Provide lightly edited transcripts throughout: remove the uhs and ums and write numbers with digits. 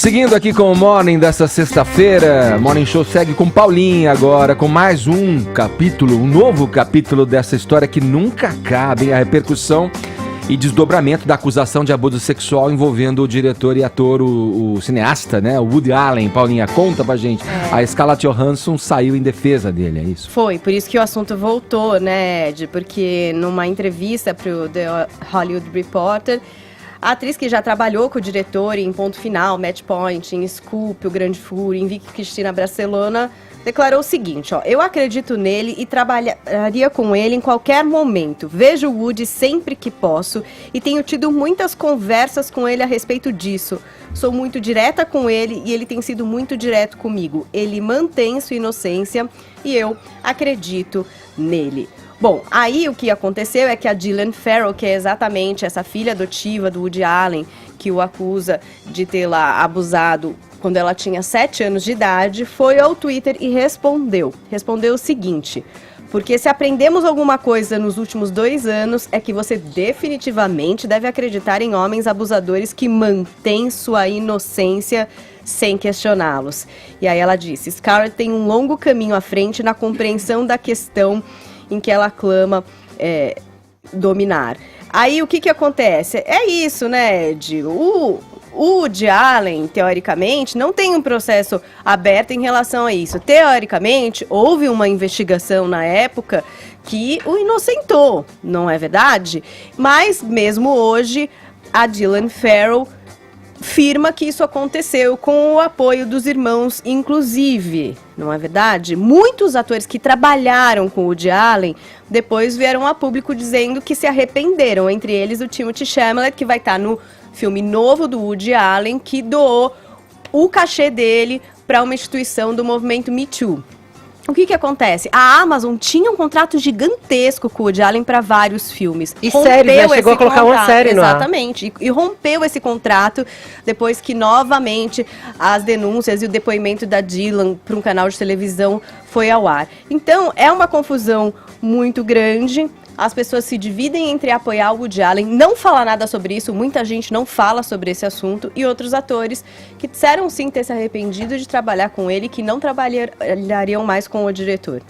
Seguindo aqui com o Morning dessa sexta-feira, Morning Show segue com Paulinha agora, com mais um capítulo, um novo capítulo dessa história que nunca acaba, hein? A repercussão e desdobramento da acusação de abuso sexual envolvendo o diretor e ator, o cineasta, né? O Woody Allen. Paulinha, conta pra gente. A Scarlett Johansson saiu em defesa dele, é isso? Foi, por isso que o assunto voltou, né, Ed? Porque numa entrevista pro The Hollywood Reporter, a atriz que já trabalhou com o diretor em Ponto Final, Match Point, em Scoop, O Grande Fúria, em Vicky Cristina Barcelona, declarou o seguinte, eu acredito nele e trabalharia com ele em qualquer momento. Vejo o Woody sempre que posso e tenho tido muitas conversas com ele a respeito disso. Sou muito direta com ele e ele tem sido muito direto comigo. Ele mantém sua inocência e eu acredito nele. Bom, aí o que aconteceu é que a Gillian Farrell, que é exatamente essa filha adotiva do Woody Allen, que o acusa de ter lá abusado quando ela tinha 7 anos de idade, foi ao Twitter e respondeu o seguinte: porque se aprendemos alguma coisa nos últimos 2 anos, é que você definitivamente deve acreditar em homens abusadores que mantêm sua inocência sem questioná-los. E aí ela disse, Scarlett tem um longo caminho à frente na compreensão da questão em que ela clama dominar. Aí o que acontece? É isso, né, Ed? O Woody Allen, teoricamente, não tem um processo aberto em relação a isso. Teoricamente, houve uma investigação na época que o inocentou, não é verdade? Mas, mesmo hoje, a Gillian Farrell afirma que isso aconteceu com o apoio dos irmãos, inclusive, não é verdade? Muitos atores que trabalharam com o Woody Allen depois vieram a público dizendo que se arrependeram, entre eles o Timothée Chalamet, que vai estar no filme novo do Woody Allen, que doou o cachê dele para uma instituição do movimento Me Too. O que acontece? A Amazon tinha um contrato gigantesco com o Woody Allen para vários filmes. E séries, né? Chegou a colocar uma série no ar. Exatamente. E rompeu esse contrato depois que, novamente, as denúncias e o depoimento da Dylan para um canal de televisão foi ao ar. Então, é uma confusão muito grande. As pessoas se dividem entre apoiar o Woody Allen, não falar nada sobre isso, muita gente não fala sobre esse assunto, e outros atores que disseram sim ter se arrependido de trabalhar com ele, que não trabalhariam mais com o diretor.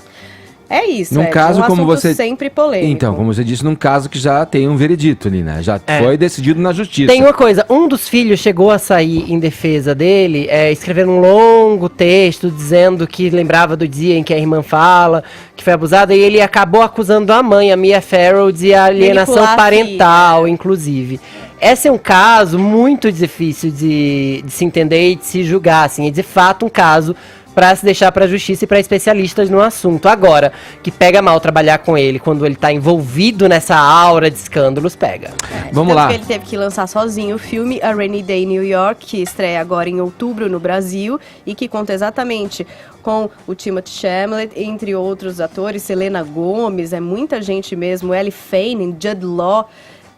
É isso, num caso, um como assunto você sempre polêmico. Então, como você disse, num caso que já tem um veredito ali, né? Já foi decidido na justiça. Tem uma coisa, um dos filhos chegou a sair em defesa dele, escrevendo um longo texto dizendo que lembrava do dia em que a irmã fala que foi abusada, e ele acabou acusando a mãe, a Mia Farrow, de alienação parental, inclusive. Esse é um caso muito difícil de se entender e de se julgar, assim, é de fato um caso para se deixar para a justiça e para especialistas no assunto. Agora, que pega mal trabalhar com ele quando ele tá envolvido nessa aura de escândalos, pega. Vamos lá. Ele teve que lançar sozinho o filme A Rainy Day in New York, que estreia agora em outubro no Brasil e que conta exatamente com o Timothée Chalamet, entre outros atores, Selena Gomez, muita gente mesmo, Elle Fanning, Jude Law.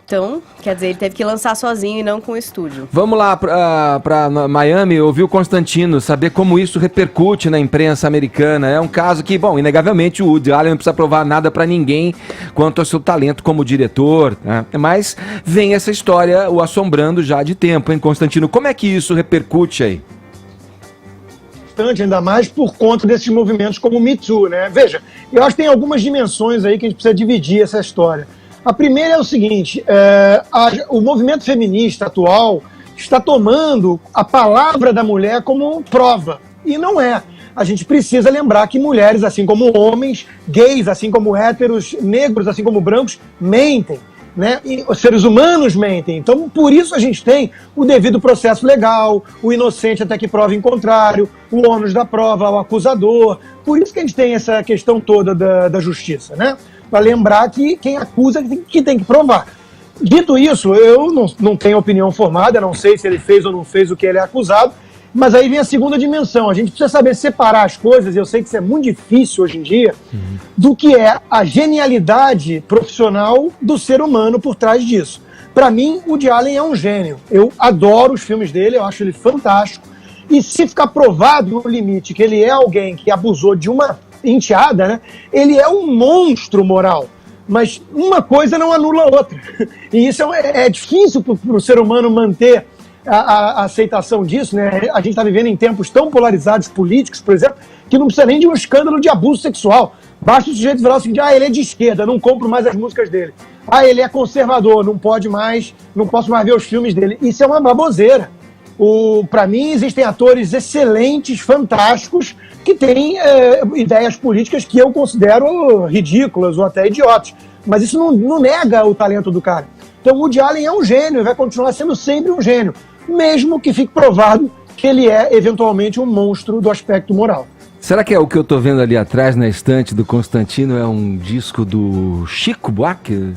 Então, quer dizer, ele teve que lançar sozinho e não com o estúdio. Vamos lá para Miami, ouvir o Constantino, saber como isso repercute na imprensa americana. É um caso que, bom, inegavelmente o Woody Allen não precisa provar nada para ninguém quanto ao seu talento como diretor, né? Mas vem essa história o assombrando já de tempo, hein, Constantino? Como é que isso repercute aí? Ainda mais por conta desses movimentos como o Me Too, né? Veja, eu acho que tem algumas dimensões aí que a gente precisa dividir essa história. A primeira é o seguinte, o movimento feminista atual está tomando a palavra da mulher como prova, e não é. A gente precisa lembrar que mulheres, assim como homens, gays, assim como héteros, negros, assim como brancos, mentem, né? E os seres humanos mentem. Então, por isso a gente tem o devido processo legal, o inocente até que prove em contrário, o ônus da prova ao acusador. Por isso que a gente tem essa questão toda da justiça, né? Para lembrar que quem acusa que tem que provar. Dito isso, eu não tenho opinião formada, não sei se ele fez ou não fez o que ele é acusado, mas aí vem a segunda dimensão. A gente precisa saber separar as coisas, e eu sei que isso é muito difícil hoje em dia, do que é a genialidade profissional do ser humano por trás disso. Para mim, o Woody Allen é um gênio. Eu adoro os filmes dele, eu acho ele fantástico. E se ficar provado no limite que ele é alguém que abusou de uma enteada, né? Ele é um monstro moral, mas uma coisa não anula a outra. E isso é difícil para o ser humano manter a aceitação disso, né? A gente está vivendo em tempos tão polarizados políticos, por exemplo, que não precisa nem de um escândalo de abuso sexual. Basta o sujeito falar o seguinte: ele é de esquerda, não compro mais as músicas dele. Ele é conservador, não posso mais ver os filmes dele. Isso é uma baboseira. Para mim, existem atores excelentes, fantásticos, que têm ideias políticas que eu considero ridículas ou até idiotas. Mas isso não nega o talento do cara. Então, o Woody Allen é um gênio e vai continuar sendo sempre um gênio, mesmo que fique provado que ele é, eventualmente, um monstro do aspecto moral. Será que é o que eu tô vendo ali atrás na estante do Constantino é um disco do Chico Buarque?